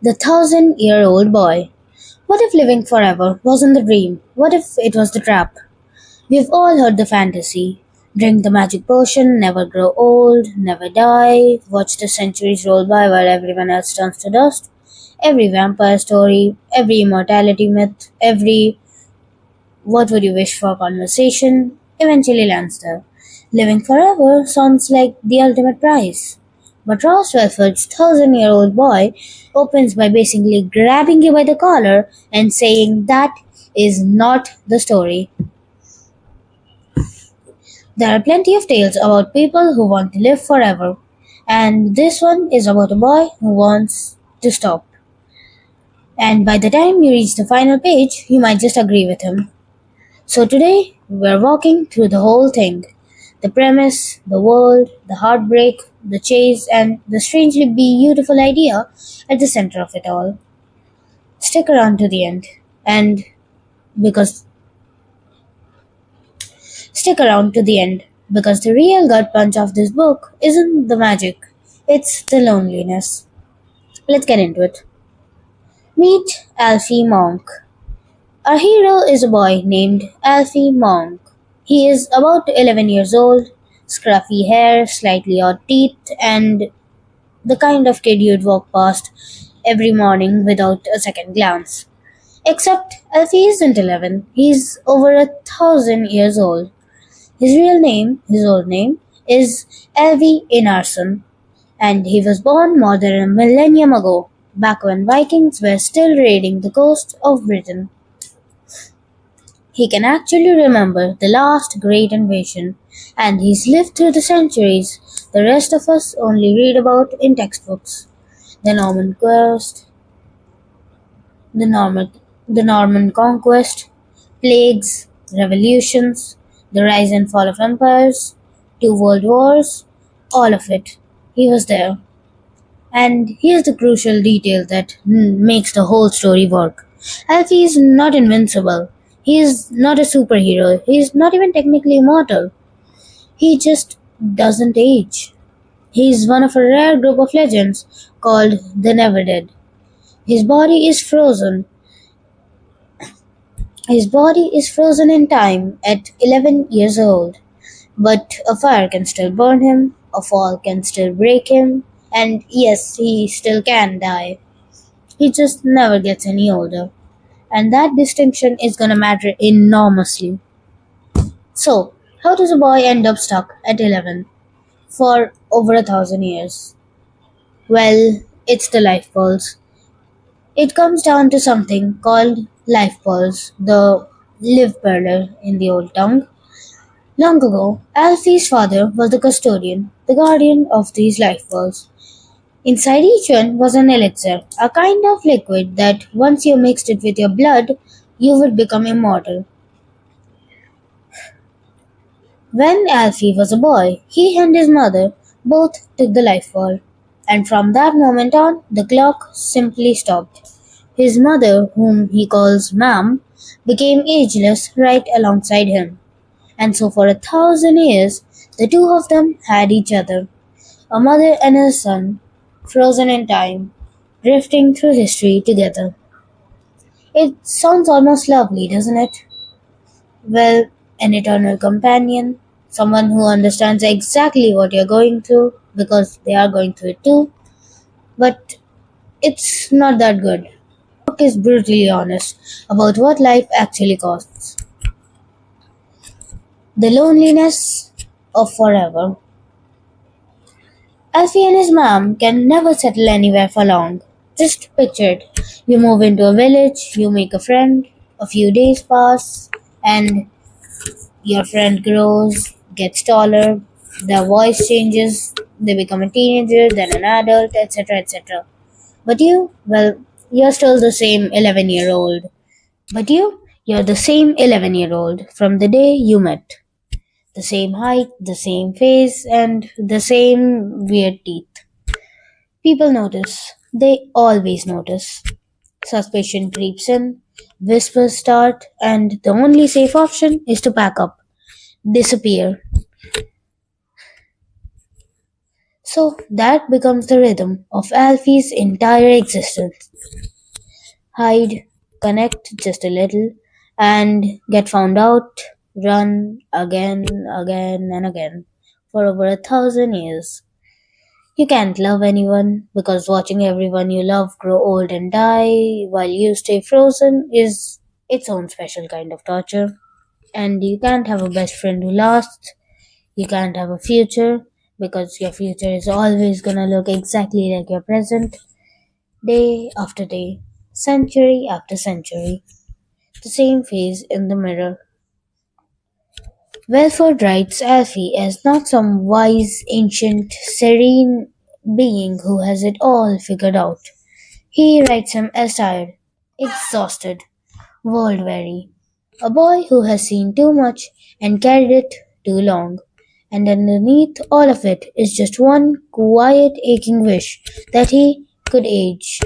The thousand-year-old boy. What if living forever wasn't the dream? What if it was the trap? We've all heard the fantasy. Drink the magic potion, never grow old, never die, watch the centuries roll by while everyone else turns to dust. Every vampire story, every immortality myth, every what would you wish for conversation eventually lands there. Living forever sounds like the ultimate prize. But Ross Welford's thousand-year-old boy opens by basically grabbing you by the collar and saying that is not the story. There are plenty of tales about people who want to live forever, and this one is about a boy who wants to stop. And by the time you reach the final page, you might just agree with him. So today, we're walking through the whole thing: the premise, the world, the heartbreak, the chase, and the strangely beautiful idea at the center of it all. Stick around to the end, and because stick around to the end, because the real gut punch of this book isn't the magic, it's the loneliness. Let's get into it. Meet Alfie Monk. Our hero is a boy named Alfie Monk. He is about 11 years old, scruffy hair, slightly odd teeth, and the kind of kid you'd walk past every morning without a second glance. Except Alfie isn't 11, he's over 1,000 years old. His old name, is Alvi Einarsson, and he was born more than a millennium ago, back when Vikings were still raiding the coast of Britain. He can actually remember the last great invasion, and he's lived through the centuries the rest of us only read about in textbooks. The Norman Quest, the Norman, the Norman Conquest, plagues, revolutions, the rise and fall of empires, two world wars, all of it. He was there. And here's the crucial detail that makes the whole story work. Alfie is not invincible. He is not a superhero. He is not even technically immortal. He just doesn't age. He is one of a rare group of legends called the Never Dead. His body is frozen. His body is frozen in time at 11 years old. But a fire can still burn him, a fall can still break him, and yes, he still can die. He just never gets any older. And that distinction is gonna matter enormously. So, how does a boy end up stuck at 11 for over 1,000 years? Well, it's the life pulse. It comes down to something called life pulse, the live perler in the old tongue. Long ago, Alfie's father was the custodian, the guardian of these life pearls. Inside each one was an elixir, a kind of liquid that once you mixed it with your blood, you would become immortal. When Alfie was a boy, he and his mother both took the life pearl, and from that moment on, the clock simply stopped. His mother, whom he calls Ma'am, became ageless right alongside him. And so for 1,000 years, the two of them had each other, a mother and a son, frozen in time, drifting through history together. It sounds almost lovely, doesn't it? Well, an eternal companion, someone who understands exactly what you're going through because they are going through it too. But it's not that good. The book is brutally honest about what life actually costs. The loneliness of forever. Alfie and his mom can never settle anywhere for long. Just picture it. You move into a village, you make a friend, a few days pass, and your friend grows, gets taller, their voice changes, they become a teenager, then an adult, etc. etc. But you, well, you're still the same 11-year-old. You're the same 11-year-old from the day you met. The same height, the same face, and the same weird teeth. People notice. They always notice. Suspicion creeps in, whispers start, and the only safe option is to pack up, disappear. So that becomes the rhythm of Alfie's entire existence. Hide, connect just a little, and get found out, run again, again, and again for over 1,000 years. You can't love anyone because watching everyone you love grow old and die while you stay frozen is its own special kind of torture. And you can't have a best friend who lasts. You can't have a future because your future is always gonna look exactly like your present, day after day, century after century. The same face in the mirror. Welford writes Alfie as not some wise, ancient, serene being who has it all figured out. He writes him as tired, exhausted, world weary. A boy who has seen too much and carried it too long. And underneath all of it is just one quiet, aching wish that he could age.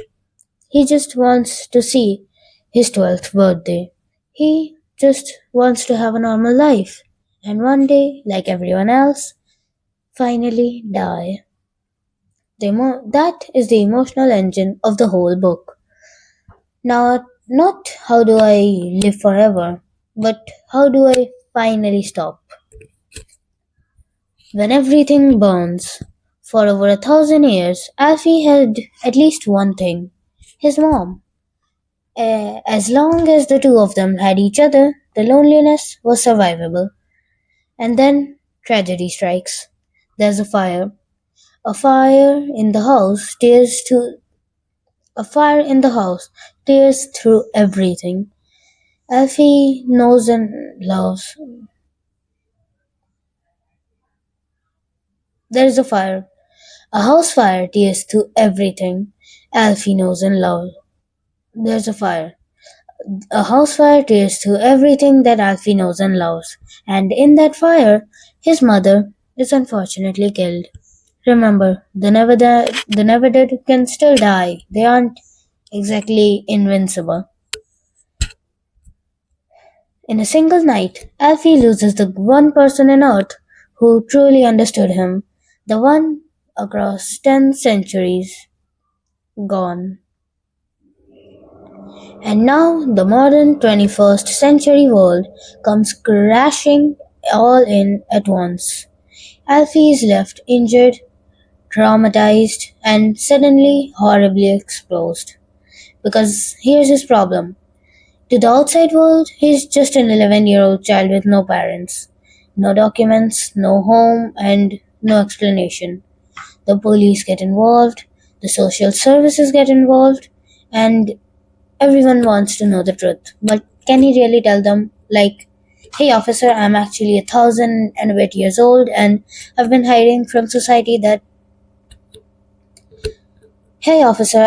He just wants to see his 12th birthday. He just wants to have a normal life. And one day, like everyone else, finally die. That is the emotional engine of the whole book. Now, not how do I live forever, but how do I finally stop? When everything burns. For over 1,000 years, Alfie had at least one thing his mom. As long as the two of them had each other, the loneliness was survivable. And then tragedy strikes. There's a fire. A fire in the house tears to a fire in the house tears through everything. Alfie knows and loves. There is a fire. A house fire tears through everything. Alfie knows and loves. There's a fire. A house fire tears through everything that Alfie knows and loves. And in that fire, his mother is unfortunately killed. Remember, the never dead can still die. They aren't exactly invincible. In a single night, Alfie loses the one person on Earth who truly understood him, the one across 10 centuries gone. And now the modern 21st century world comes crashing all in at once. Alfie is left injured, traumatized, and suddenly horribly exposed. Because here's his problem. To the outside world, he's just an 11-year-old child with no parents, no documents, no home, and no explanation. The police get involved, the social services get involved, and everyone wants to know the truth. But can he really tell them, like, hey officer, I'm actually 1,000 and a bit years old, and I've been hiding from society that. Hey officer,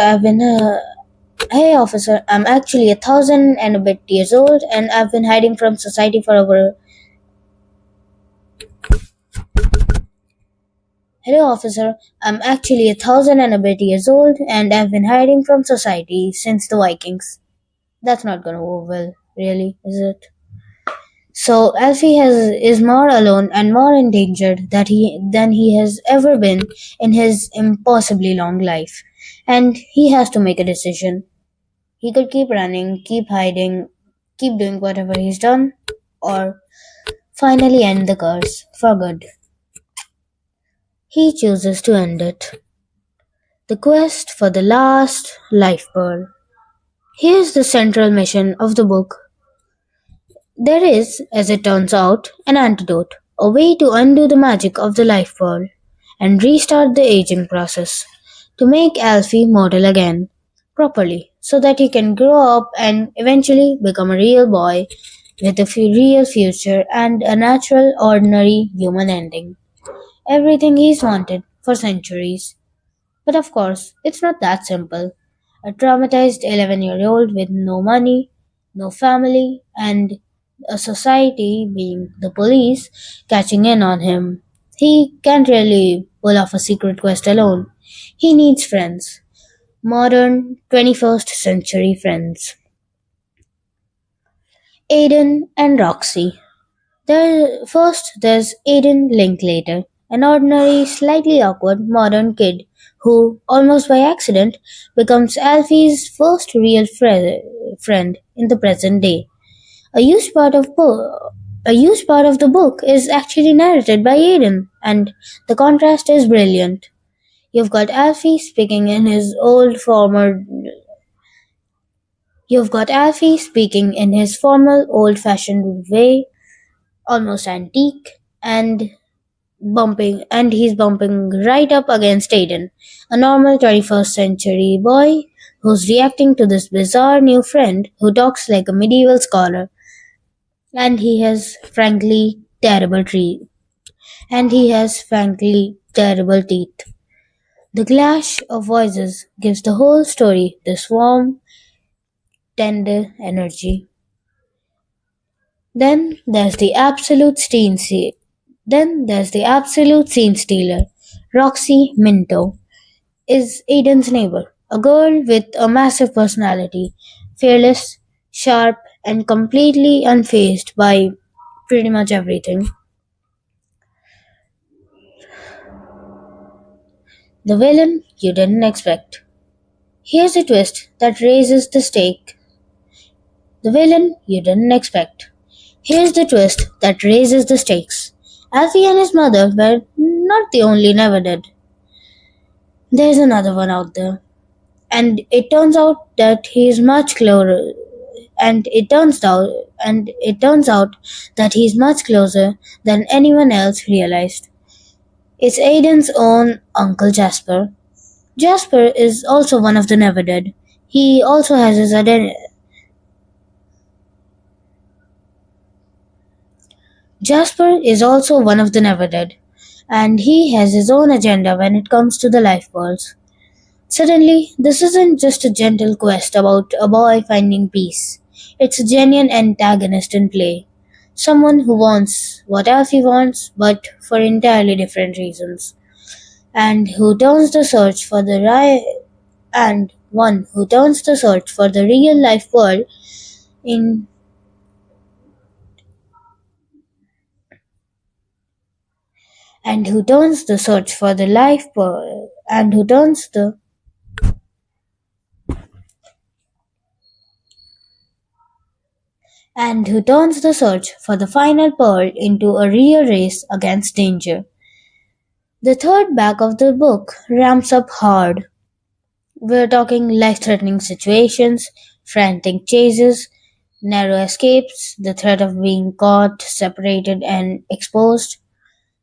Hey officer, I'm actually 1,000 and a bit years old and I've been hiding from society for over. Hello officer, I'm actually 1,000 and a bit years old and I've been hiding from society since the Vikings. That's not gonna go well, really, is it? So is more alone and more endangered than he has ever been in his impossibly long life. And he has to make a decision. He could keep running, keep hiding, keep doing whatever he's done, or finally end the curse for good. He chooses to end it. The quest for the last life pearl. Here's the central mission of the book. There is, as it turns out, an antidote, a way to undo the magic of the life pearl and restart the aging process to make Alfie mortal again, properly, so that he can grow up and eventually become a real boy with a real future and a natural, ordinary human ending. Everything he's wanted for centuries. But of course, it's not that simple. A traumatized 11-year-old with no money, no family, and a society, being the police, catching in on him. He can't really pull off a secret quest alone. He needs friends. Modern 21st century friends. Aiden and Roxy. There's Aiden Linklater, an ordinary, slightly awkward modern kid who, almost by accident, becomes Alfie's first real friend in the present day. A huge part of a huge part of the book is actually narrated by Aiden, and the contrast is brilliant. You've got Alfie speaking in his old former You've got Alfie speaking in his formal, old-fashioned way, almost antique, and he's bumping right up against Aiden, a normal 21st century boy who's reacting to this bizarre new friend who talks like a medieval scholar, and he has frankly terrible teeth. The clash of voices gives the whole story this warm, tender energy. Then there's the absolute scene stealer. Roxy Minto is Aiden's neighbor, a girl with a massive personality, fearless, sharp, and completely unfazed by pretty much everything. The villain you didn't expect. Here's a twist that raises the stake. The villain you didn't expect. Here's the twist that raises the stakes. Alfie and his mother were not the only never dead. There's another one out there. And it turns out that he is much closer and it turns out that he's much closer than anyone else realized. It's Aiden's own Uncle Jasper. Jasper is also one of the never dead. He also has his identity. Jasper is also one of the never dead, and he has his own agenda when it comes to the life worlds. Suddenly, this isn't just a gentle quest about a boy finding peace. It's a genuine antagonist in play. Someone who wants what Alfie wants, but for entirely different reasons. And who turns the search for the ri- and one who turns the search for the real life world in and who turns the search for the life world and who turns the and who turns the search for the final pearl into a real race against danger. The third back of the book ramps up hard. We're talking life-threatening situations, frantic chases, narrow escapes, the threat of being caught, separated, and exposed.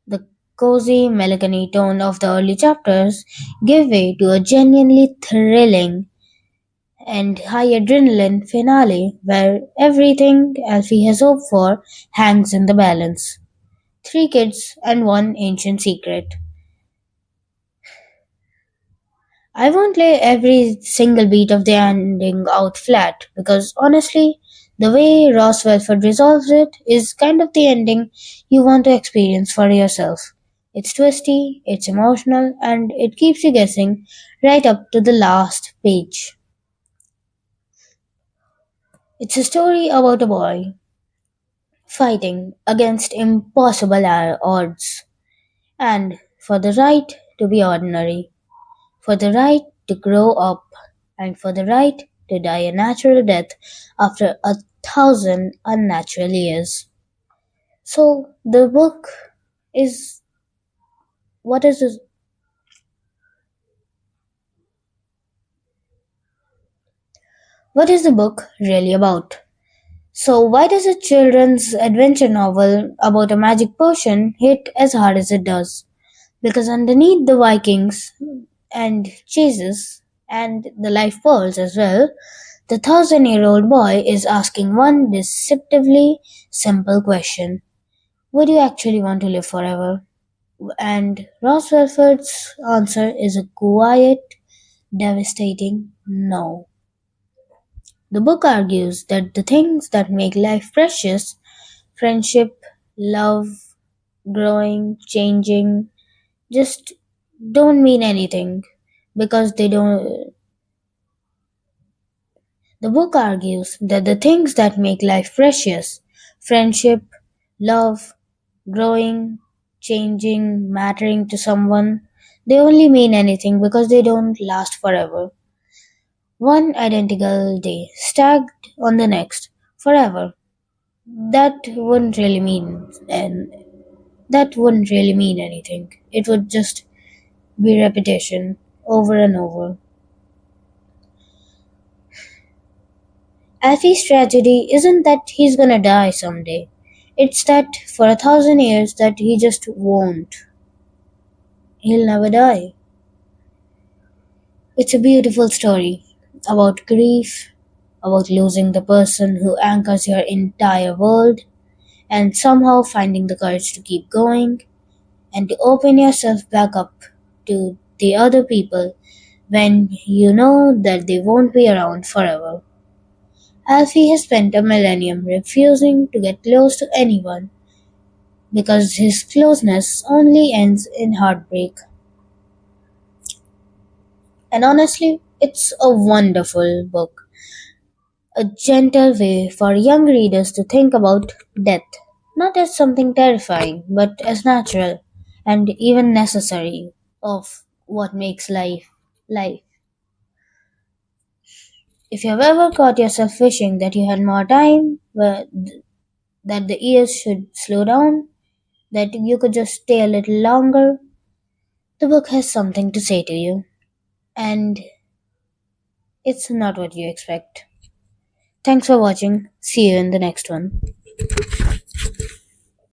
The cozy, melancholy tone of the early chapters give way to a genuinely thrilling and high adrenaline finale where everything Alfie has hoped for hangs in the balance. Three kids and one ancient secret. I won't lay every single beat of the ending out flat because honestly, the way Ross Welford resolves it is kind of the ending you want to experience for yourself. It's twisty, it's emotional, and it keeps you guessing right up to the last page. It's a story about a boy fighting against impossible odds and for the right to be ordinary, for the right to grow up, and for the right to die a natural death after 1,000 unnatural years. So the book is what is this, what is the book really about? So why does a children's adventure novel about a magic potion hit as hard as it does? Because underneath the Vikings and chases and the life pearls as well, the 1,000-year-old boy is asking one deceptively simple question. Would you actually want to live forever? And Ross Welford's answer is a quiet, devastating no. The book argues that the things that make life precious, friendship, love, growing, changing, just don't mean anything because they don't. The book argues that the things that make life precious, friendship, love, growing, changing, mattering to someone, they only mean anything because they don't last forever. One identical day, stacked on the next, forever. That wouldn't really mean, and that wouldn't really mean anything. It would just be repetition over and over. Alfie's tragedy isn't that he's gonna die someday. It's that for 1,000 years that he just won't. He'll never die. It's a beautiful story about grief, about losing the person who anchors your entire world, and somehow finding the courage to keep going and to open yourself back up to the other people when you know that they won't be around forever. Alfie has spent a millennium refusing to get close to anyone because his closeness only ends in heartbreak. And honestly, it's a wonderful book, a gentle way for young readers to think about death, not as something terrifying, but as natural and even necessary of what makes life life. If you've ever caught yourself wishing that you had more time, that the years should slow down, that you could just stay a little longer, the book has something to say to you. And it's not what you expect. Thanks for watching. See you in the next one.